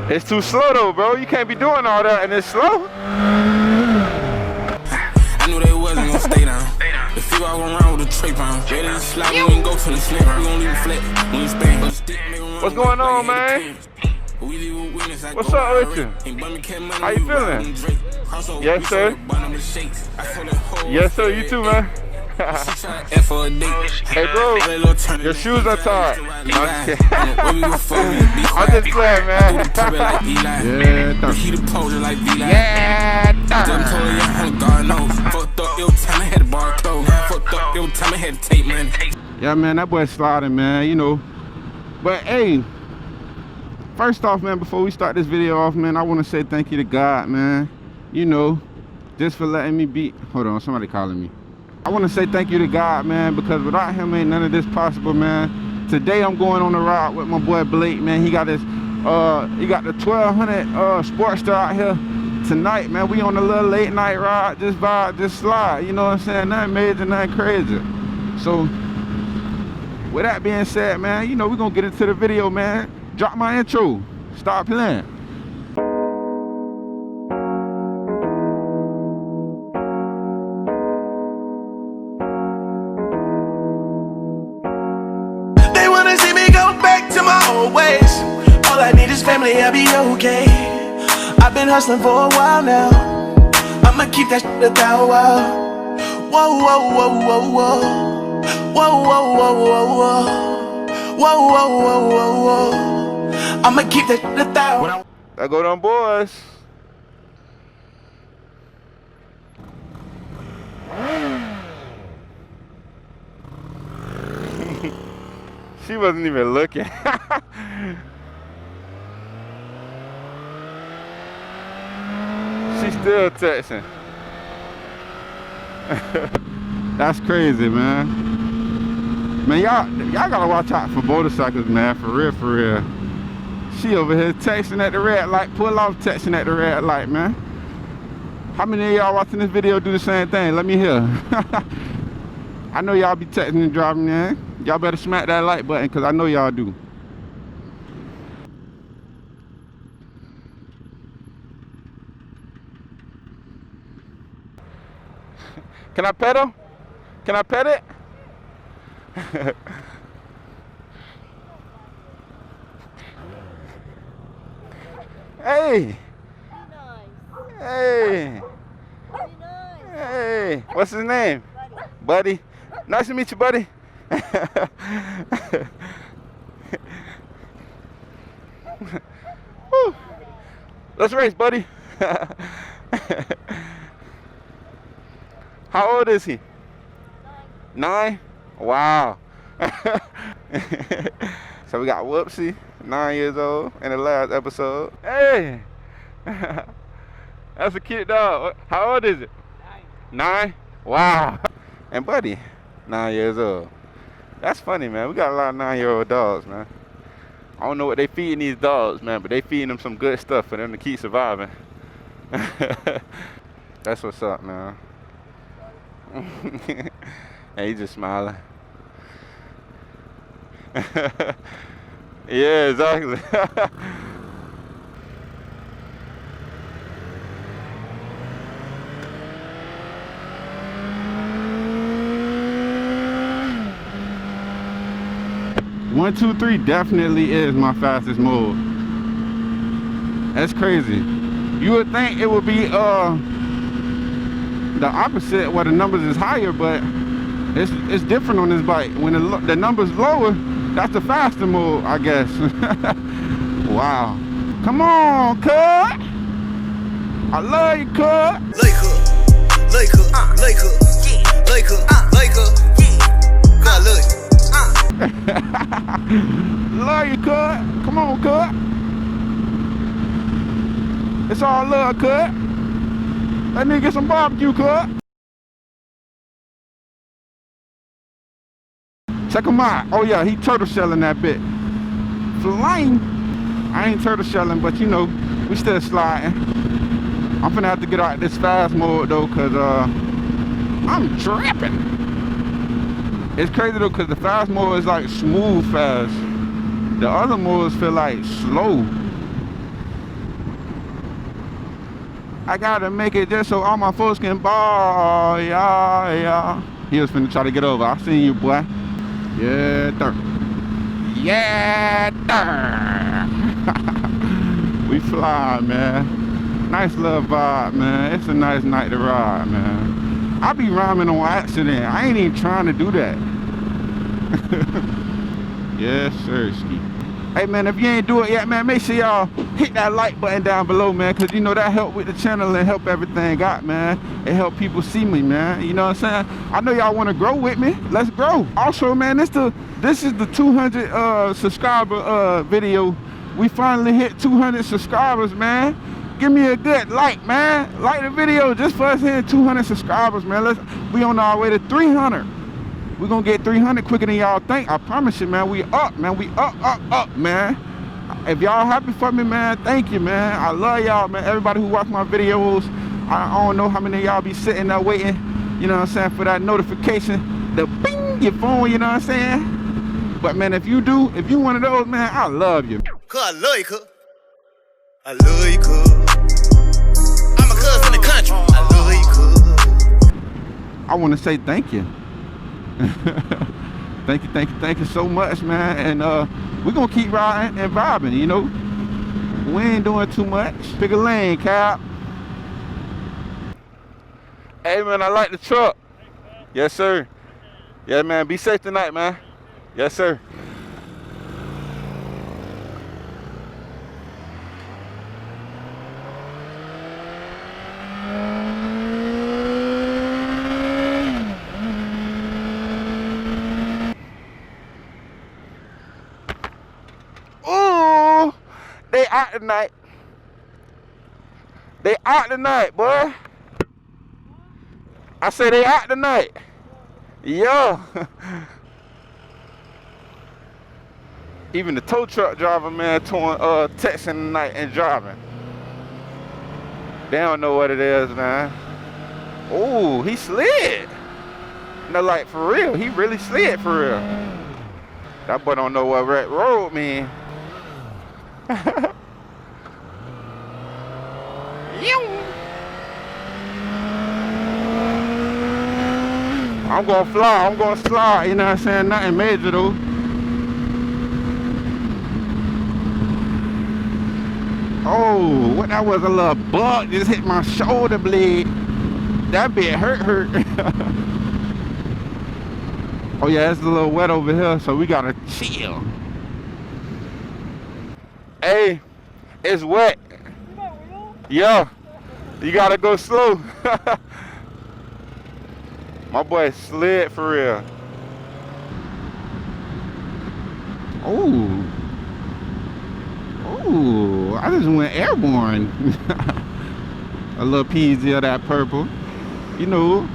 It's too slow though, bro. You can't be doing all that and it's slow. I knew they wasn't gonna stay down. The few I went around with a tray pound. Ready to slide, we ain't go to the snake. We gon' leave it flat when you spin. What's going on, man? What's up with you? How you feeling? Yes, sir. Yes, sir. You too, man. Hey, bro, your shoes are tied. I'm just playing, man. Yeah, man, that boy sliding, man, you know. But, hey, first off, man, before we start this video off, man, I want to say thank you to God, man. You know, just for letting me be. Hold on, somebody calling me. I want to say thank you to God, man, because without him ain't none of this possible, man. Today I'm going on a ride with my boy Blake, man. He got his he got the 1200 Sportster out here tonight, man. We on a little late night ride, just vibe, just slide, you know what I'm saying? Nothing major, nothing crazy. So with that being said, man, you know, we're gonna get into the video, man. Drop my intro, start playing. Ways. All I need is family, I'll be okay. I've been hustling for a while now. I'ma keep that shit a Thow Wow. Whoa, whoa, whoa, whoa, whoa. Whoa, whoa, whoa, whoa, whoa. Whoa, whoa, whoa, whoa, whoa. I'ma keep that shit a Thow Wow. There go them boys. She wasn't even looking. She's still texting. That's crazy, man. Man, y'all gotta watch out for motorcycles, man. For real, for real. She over here texting at the red light. Pull off texting at the red light, man. How many of y'all watching this video do the same thing? Let me hear. I know y'all be texting and driving, man. Y'all better smack that like button, because I know y'all do. Can I pedal? Can I pet it? Hey! Hey! Hey! What's his name? Buddy. Nice to meet you, buddy. Let's race, buddy. How old is he? 9? Wow. So we got Whoopsie, 9 years old, in the last episode. Hey! That's a cute dog. How old is it? 9. 9? Wow. And Buddy, 9 years old. That's funny, man. We got a lot of 9-year-old dogs, man. I don't know what they feeding these dogs, man, but they feeding them some good stuff for them to keep surviving. That's what's up, man. And he's just smiling. Yeah, exactly. One, 2, 3 definitely is my fastest mode. That's crazy. You would think it would be the opposite, where the numbers is higher, but it's different on this bike. When the numbers lower, that's the faster mode, I guess. Wow. Come on, cut. I love you, cut. Laker, I love you. Love you, cut. Come on, cut. It's all love, cut. Let me get some barbecue, cut. Check him out. Oh yeah, he turtle shelling that bit. Flying. I ain't turtle shelling, but you know, we still sliding. I'm finna have to get out this fast mode though, cause I'm tripping. It's crazy though, cause the fast mode is like smooth fast. The other modes feel like slow. I gotta make it just so all my folks can ball, yeah. He was finna try to get over. I seen you, boy. Yeah, sir. Yeah, sir. We fly, man. Nice little vibe, man. It's a nice night to ride, man. I be rhyming on accident. I ain't even trying to do that. Yes, sir, ski. Hey, man, if you ain't do it yet, man, make sure y'all hit that like button down below, man, because, you know, that help with the channel and help everything out, man. It help people see me, man. You know what I'm saying? I know y'all want to grow with me. Let's grow. Also, man, this is the 200 subscriber video. We finally hit 200 subscribers, man. Give me a good like, man. Like the video just for us hitting 200 subscribers, man. We on our way to 300. We're gonna get 300 quicker than y'all think. I promise you, man. We up, man. We up, man. If y'all happy for me, man, thank you, man. I love y'all, man. Everybody who watch my videos, I don't know how many of y'all be sitting there waiting, you know what I'm saying, for that notification, the bing, your phone, you know what I'm saying? But, man, if you do, if you one of those, man, I love you. Cuz I love you, cuz. I love you, cuz. I'm a cuz in the country. I love you, cuz. I want to say thank you. Thank you so much, man. And we're gonna keep riding and vibing, you know. We ain't doing too much. Pick a lane, Cap. Hey, man, I like the truck. Yes, sir. Yeah, man, be safe tonight, man. Yes, sir. They out tonight. They out tonight, boy. I say they out tonight. Yeah. Even the tow truck driver, man, texting tonight and driving. They don't know what it is, man. Oh, he slid. No, like, for real. He really slid for real. That boy don't know what red road mean. I'm gonna fly, I'm gonna slide, you know what I'm saying? Nothing major though. Oh, what that was, a little bug just hit my shoulder blade. That bit hurt. Oh yeah, it's a little wet over here, so we gotta chill. Hey, it's wet. Yeah, you gotta go slow. My boy slid for real. Oh, I just went airborne. A little piece of that purple, you know.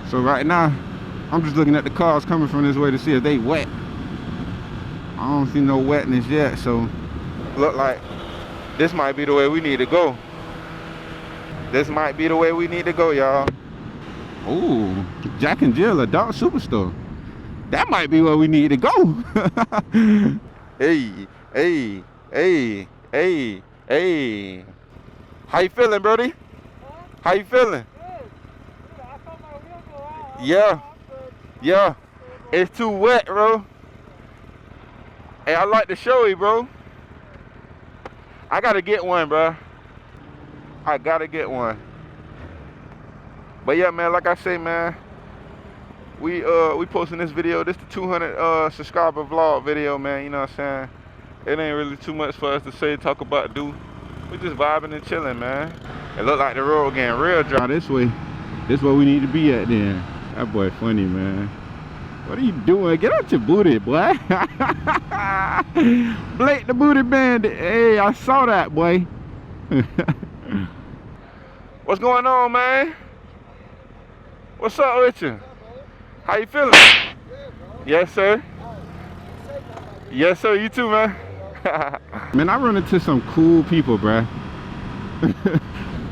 So right now, I'm just looking at the cars coming from this way to see if they wet. I don't see no wetness yet, so look like this might be the way we need to go. This might be the way we need to go, y'all. Oh, Jack and Jill Adult Superstore. That might be where we need to go. Hey. How you feeling, Brody? How you feeling? Yeah. It's too wet, bro. Hey, I like to show you, bro. I gotta get one, bro. I gotta get one. But yeah, man, like I say, man, we posting this video. This the 200 subscriber vlog video, man. You know what I'm saying? It ain't really too much for us to say, talk about, do. We just vibing and chilling, man. It look like the road getting real dry this way. This where we need to be at then. That boy funny, man. What are you doing? Get out your booty, boy. Blake the booty bandit. Hey, I saw that, boy. What's going on, man? What's up with you? How you feeling? Yes, sir. Yes, sir. You too, man. Man, I run into some cool people, bruh.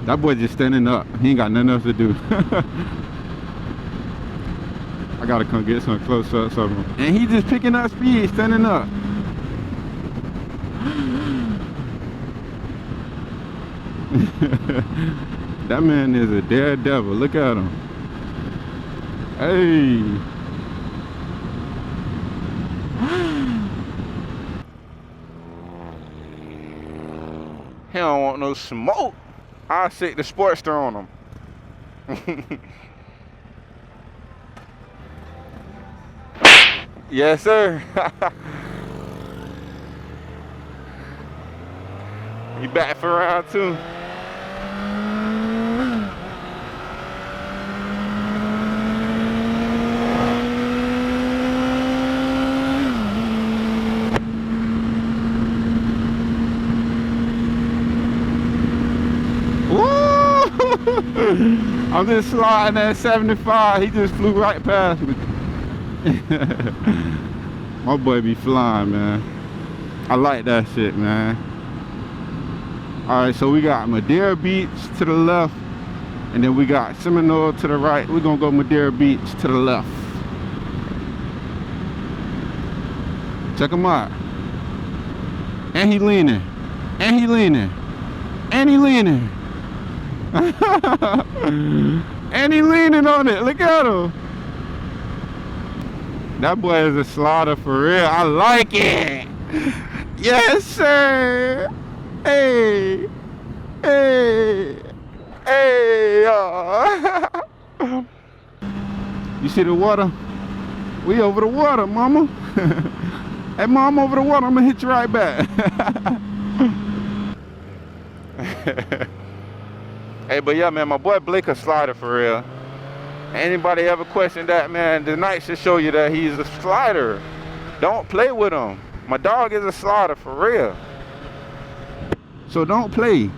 That boy just standing up. He ain't got nothing else to do. I gotta come get some close-ups of him. And he just picking up speed, standing up. That man is a daredevil. Look at him. Hey. He don't want no smoke. I'll sit the Sportster on him. Yes, sir. He back for round 2. I'm just sliding at 75. He just flew right past me. My boy be flying, man. I like that shit, man. Alright, so we got Madeira Beach to the left, and then we got Seminole to the right. We're gonna go Madeira Beach to the left. Check him out. And he leaning. And he leaning. And he leaning. And he leaning on it. Look at him. That boy is a slaughter for real. I like it. Yes, sir. Hey. Hey. Hey. You see the water? We over the water, mama. Hey, mom, over the water. I'm gonna hit you right back. Hey, but yeah, man, my boy Blake a slider for real. Anybody ever questioned that, man, the night should show you that he's a slider. Don't play with him. My dog is a slider for real. So don't play.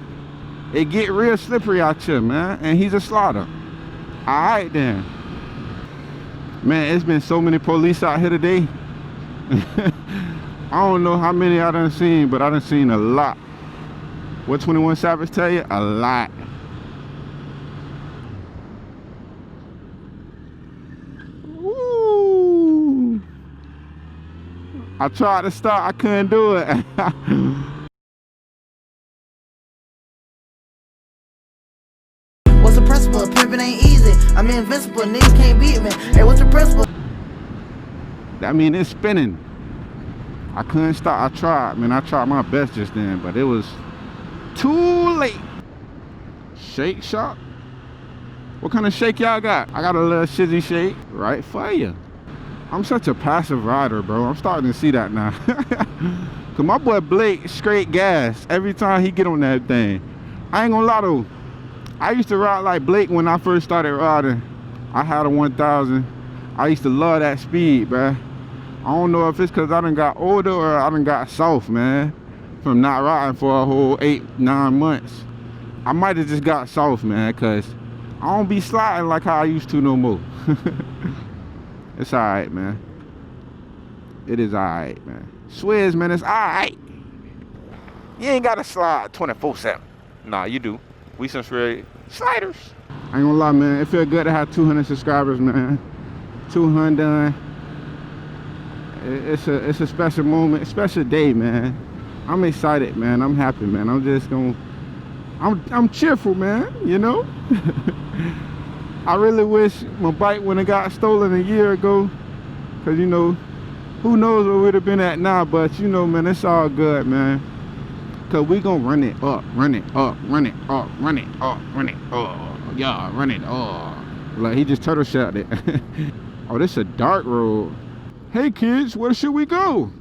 It get real slippery out here, man, and he's a slider. All right, then. Man, it's been so many police out here today. I don't know how many I done seen, but I done seen a lot. What 21 Savage tell you? A lot. Woo. I tried to start, I couldn't do it. What's the principle? Pimping ain't easy. I'm invincible, niggas can't beat me. Hey, what's the principle? That mean it's spinning. I couldn't stop. I tried, man. I tried my best just then, but it was too late. Shake shop? What kind of shake y'all got? I got a little shizzy shake right for you. I'm such a passive rider, bro. I'm starting to see that now. Cause my boy Blake straight gas every time he get on that thing. I ain't gonna lie though. I used to ride like Blake when I first started riding. I had a 1000. I used to love that speed, bruh. I don't know if it's cause I done got older or I done got soft, man. From not riding for a whole 8-9 months. I might have just got soft, man, cause I don't be sliding like how I used to no more. It's alright, man. It is alright, man. Swizz, man, it's alright. You ain't gotta slide 24/7. Nah, you do. We some straight sliders. I ain't gonna lie, man. It feel good to have 200 subscribers, man. 200. It's a special moment, a special day, man. I'm excited, man. I'm happy, man. I'm cheerful, man, you know? I really wish my bike wouldn't have got stolen a year ago. Cause you know, who knows where we'd have been at now, but you know, man, it's all good, man. Cause we gonna run it up, run it up, run it up, run it up, run it up. Yeah, run it up. Like he just turtle shot it. Oh, this is a dark road. Hey kids, where should we go?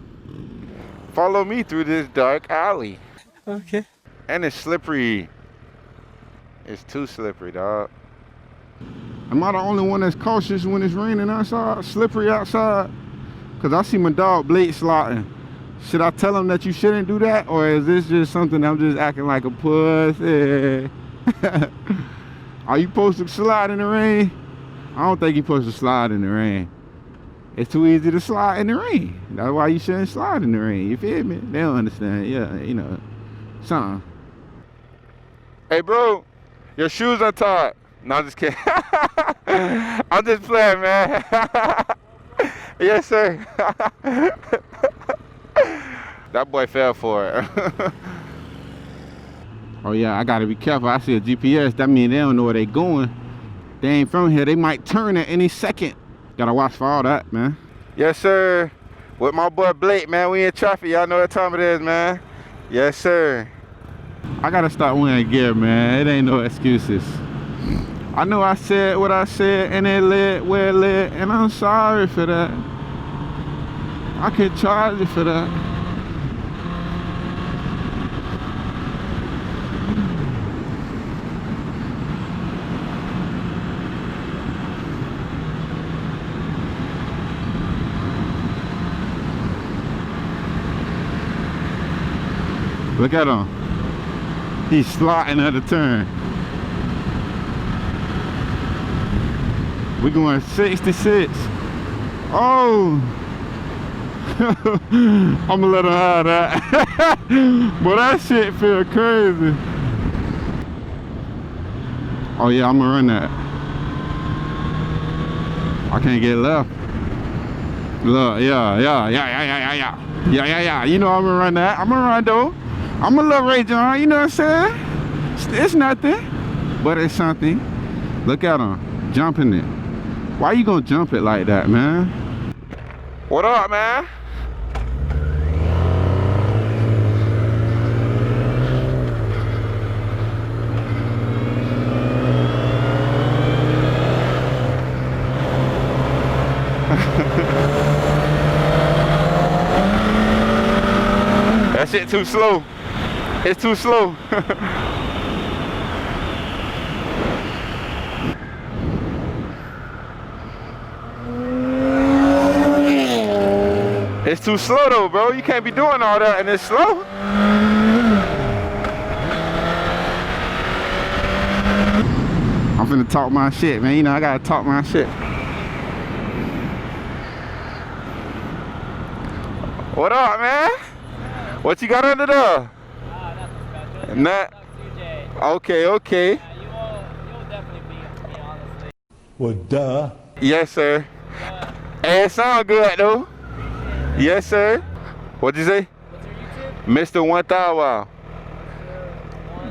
Follow me through this dark alley. Okay. And it's slippery. It's too slippery, dog. Am I the only one that's cautious when it's raining outside, slippery outside? Cause I see my dog Blake sliding. Should I tell him that you shouldn't do that? Or is this just something I'm just acting like a pussy? Are you supposed to slide in the rain? I don't think you're supposed to slide in the rain. It's too easy to slide in the rain. That's why you shouldn't slide in the rain. You feel me? They don't understand. Yeah, you know, something. Hey, bro, your shoes are tied. No, I'm just kidding. I'm just playing, man. Yes, sir. That boy fell for it. Oh yeah, I gotta be careful. I see a GPS. That means they don't know where they going. They ain't from here. They might turn at any second. Gotta watch for all that, man. Yes, sir. With my boy Blake, man. We in traffic. Y'all know what time it is, man. Yes, sir. I gotta start wearing gear, man. It ain't no excuses. I know I said what I said, and it led where it led, and I'm sorry for that. I could charge you for that. Look at him. He's slotting at the turn. We're going 66. Oh! I'ma let him have that. But that shit feel crazy. Oh yeah, I'ma run that. I can't get left. Look, yeah. You know I'ma run that. I'ma run though. I'm a little Ray John, you know what I'm saying? It's nothing, but it's something. Look at him, jumping it. Why you gonna jump it like that, man? What up, man? That shit too slow. It's too slow. It's too slow though, bro. You can't be doing all that and it's slow. I'm finna talk my shit, man. You know I gotta talk my shit. What up, man? What you got under there? Not. Okay. You'll definitely be me, honestly. Well, duh. Yes, sir. Hey, it sound good though. Yes, sir. What'd you say? What's your YouTube? Mr. Thow Wow.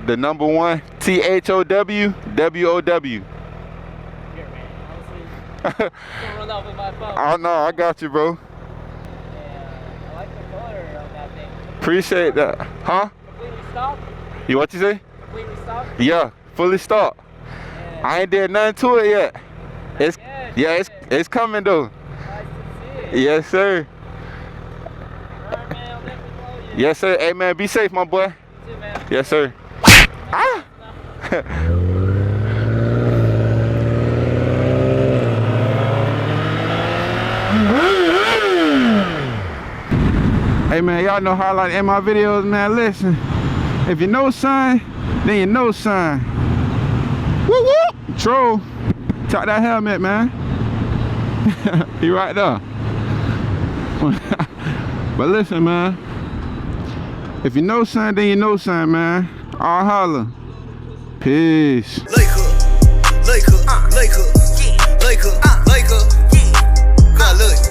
The number one. THOWWOW. Here, man. Honestly, I'm gonna run off with my phone. Oh no, I got you, bro. Yeah, I like the color of that thing. Appreciate that. Huh? Completely stopped? You what you say? Completely stopped? Yeah, fully stopped. Yeah. I ain't did nothing to it yet. It's it's coming though. Nice to see it. Yes, sir. Alright, man, I'll definitely follow you. Yes, sir. Hey man, be safe, my boy. You too, man. Yes, sir. Ah! Hey man, y'all know how I like to end my videos, man. Listen, if you know something, then you know something. Woo woo! Troll, top that helmet, man. He right there. But listen, man. If you know something, then you know something, man. I'll holler. Peace. Laker, yeah. God, look.